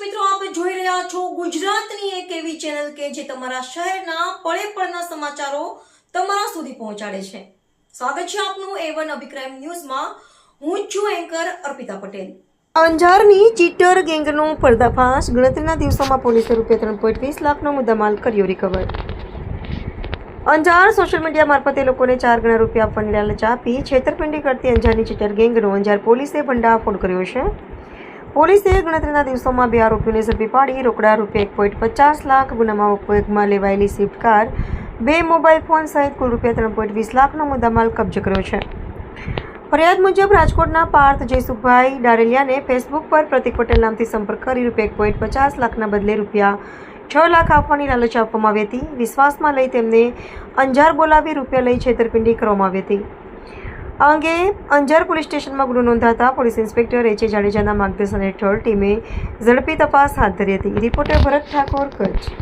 મિત્રો, આપ જોઈ રહ્યા છો ગુજરાતની એક એવી ચેનલ કે જે તમારા શહેરના પળે પળના સમાચારો તમારા સુધી પહોંચાડે છે. સ્વાગત છે આપનું A1 અભિક્રાઇમ ન્યૂઝમાં. હું છું એન્કર અર્પિતા પટેલ. અંજારની ચીટર ગેંગનો પર્દાફાશ. ગણતરીના દિવસોમાં પોલીસે ₹3.20 લાખનો મુદ્દામાલ કર્યો રિકવર. અંજાર સોશિયલ મીડિયા મારફતે લોકોને 4 ગણા રૂપિયા આપવાની લાલચ આપી છેતરપિંડી કરતી અંજારની ચીટર ગેંગનો અંજાર પોલીસે ભંડાફોડ કર્યો છે. પોલીસે ગણતરીના દિવસોમાં 2 આરોપીઓને ઝડપી પાડી રોકડા ₹1.50 લાખ, ગુનામાં ઉપયોગમાં લેવાયેલી સ્વિફ્ટ કાર, 2 મોબાઈલ ફોન સહિત કુલ ₹3.20 લાખનો મુદ્દામાલ કબજે કર્યો છે. ફરિયાદ મુજબ રાજકોટના પાર્થ જયસુખભાઈ ડારેલિયાને ફેસબુક પર પ્રતિક પટેલ નામથી સંપર્ક કરી ₹1.50 લાખના બદલે ₹6 લાખ આપવાની લાલચ આપવામાં આવી હતી. વિશ્વાસમાં લઈ તેમને અંજાર બોલાવી રૂપિયા લઈ છેતરપિંડી કરવામાં આવી હતી. આ અંગે અંજાર પોલીસ સ્ટેશનમાં ગુનો નોંધાતા પોલીસ ઇન્સ્પેક્ટર H.A. જાડેજાના માર્ગદર્શન હેઠળ ટીમે ઝડપી તપાસ હાથ ધરી હતી. રિપોર્ટર ભરત ઠાકોર, કચ્છ.